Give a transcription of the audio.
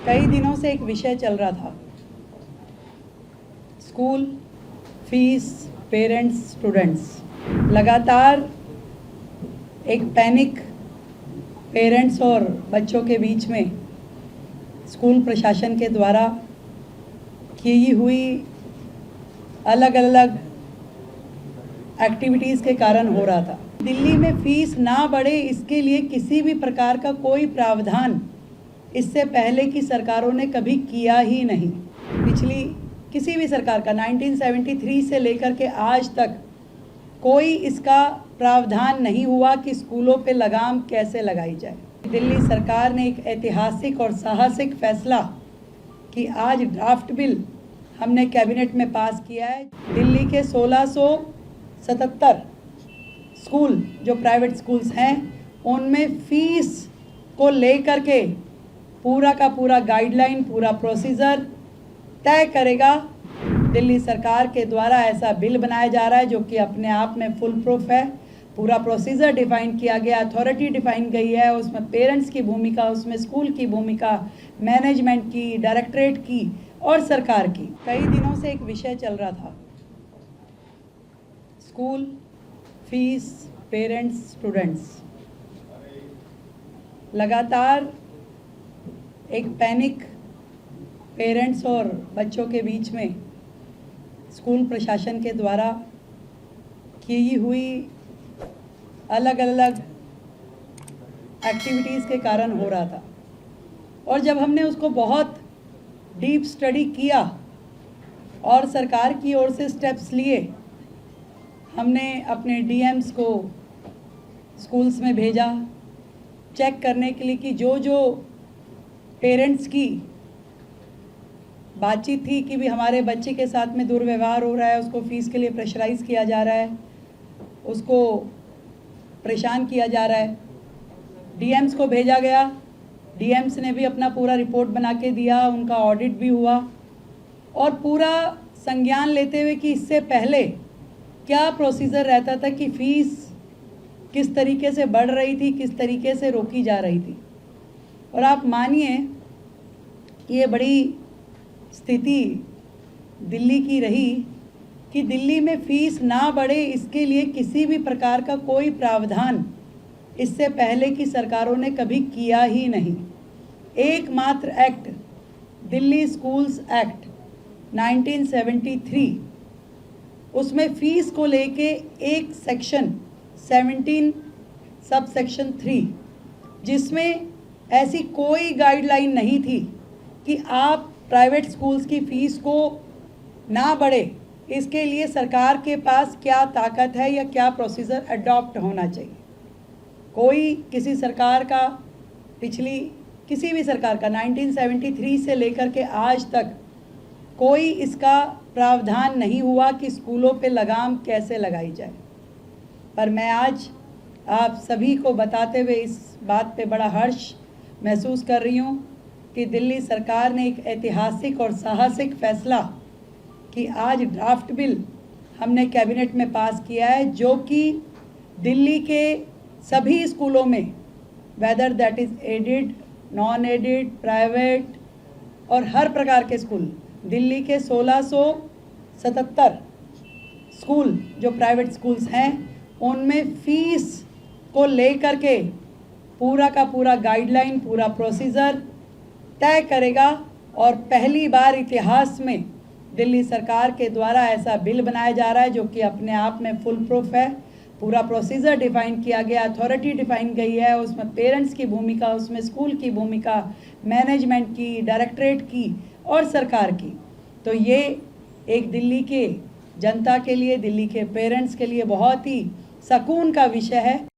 कई दिनों से एक विषय चल रहा था, स्कूल फीस, पेरेंट्स, स्टूडेंट्स। लगातार एक पैनिक पेरेंट्स और बच्चों के बीच में स्कूल प्रशासन के द्वारा की हुई अलग अलग एक्टिविटीज़ के कारण हो रहा था। दिल्ली में फ़ीस ना बढ़े इसके लिए किसी भी प्रकार का कोई प्रावधान इससे पहले की सरकारों ने कभी किया ही नहीं। पिछली किसी भी सरकार का 1973 से लेकर के आज तक कोई इसका प्रावधान नहीं हुआ कि स्कूलों पे लगाम कैसे लगाई जाए। दिल्ली सरकार ने एक ऐतिहासिक और साहसिक फैसला कि आज ड्राफ्ट बिल हमने कैबिनेट में पास किया है। दिल्ली के 1677 स्कूल जो प्राइवेट स्कूल्स हैं उनमें फ़ीस को लेकर के पूरा का पूरा गाइडलाइन, पूरा प्रोसीजर तय करेगा दिल्ली सरकार के द्वारा। ऐसा बिल बनाया जा रहा है जो कि अपने आप में फुल प्रूफ है। पूरा प्रोसीजर डिफ़ाइन किया गया, अथॉरिटी डिफ़ाइन गई है, उसमें पेरेंट्स की भूमिका, उसमें स्कूल की भूमिका, मैनेजमेंट की, डायरेक्टरेट की और सरकार की। कई दिनों से एक विषय चल रहा था, स्कूल फीस, पेरेंट्स, स्टूडेंट्स। लगातार एक पैनिक पेरेंट्स और बच्चों के बीच में स्कूल प्रशासन के द्वारा की हुई अलग अलग एक्टिविटीज़ के कारण हो रहा था। और जब हमने उसको बहुत डीप स्टडी किया और सरकार की ओर से स्टेप्स लिए, हमने अपने डीएम्स को स्कूल्स में भेजा चेक करने के लिए कि जो पेरेंट्स की बातचीत थी कि भी हमारे बच्चे के साथ में दुर्व्यवहार हो रहा है, उसको फ़ीस के लिए प्रेशराइज़ किया जा रहा है, उसको परेशान किया जा रहा है। डीएम्स को भेजा गया, डीएम्स ने भी अपना पूरा रिपोर्ट बना के दिया, उनका ऑडिट भी हुआ और पूरा संज्ञान लेते हुए कि इससे पहले क्या प्रोसीजर रहता था कि फ़ीस किस तरीके से बढ़ रही थी, किस तरीके से रोकी जा रही थी। और आप मानिए ये बड़ी स्थिति दिल्ली की रही कि दिल्ली में फ़ीस ना बढ़े इसके लिए किसी भी प्रकार का कोई प्रावधान इससे पहले की सरकारों ने कभी किया ही नहीं। एकमात्र एक्ट, दिल्ली स्कूल्स एक्ट 1973, उसमें फ़ीस को लेके एक सेक्शन 17 सब सेक्शन 3, जिसमें ऐसी कोई गाइडलाइन नहीं थी कि आप प्राइवेट स्कूल्स की फ़ीस को ना बढ़े इसके लिए सरकार के पास क्या ताकत है या क्या प्रोसीजर अडॉप्ट होना चाहिए। कोई किसी सरकार का, पिछली किसी भी सरकार का 1973 से लेकर के आज तक कोई इसका प्रावधान नहीं हुआ कि स्कूलों पे लगाम कैसे लगाई जाए। पर मैं आज आप सभी को बताते हुए इस बात पे बड़ा हर्ष महसूस कर रही हूँ कि दिल्ली सरकार ने एक ऐतिहासिक और साहसिक फैसला कि आज ड्राफ्ट बिल हमने कैबिनेट में पास किया है जो कि दिल्ली के सभी स्कूलों में, whether that is aided, non aided, private और हर प्रकार के स्कूल, दिल्ली के 1677 स्कूल जो प्राइवेट स्कूल्स हैं उनमें फ़ीस को लेकर के पूरा का पूरा गाइडलाइन, पूरा प्रोसीजर तय करेगा। और पहली बार इतिहास में दिल्ली सरकार के द्वारा ऐसा बिल बनाया जा रहा है जो कि अपने आप में फुल प्रूफ है। पूरा प्रोसीजर डिफ़ाइन किया गया, अथॉरिटी डिफ़ाइन गई है, उसमें पेरेंट्स की भूमिका, उसमें स्कूल की भूमिका, मैनेजमेंट की, डायरेक्टरेट की और सरकार की। तो ये एक दिल्ली के जनता के लिए, दिल्ली के पेरेंट्स के लिए बहुत ही सुकून का विषय है।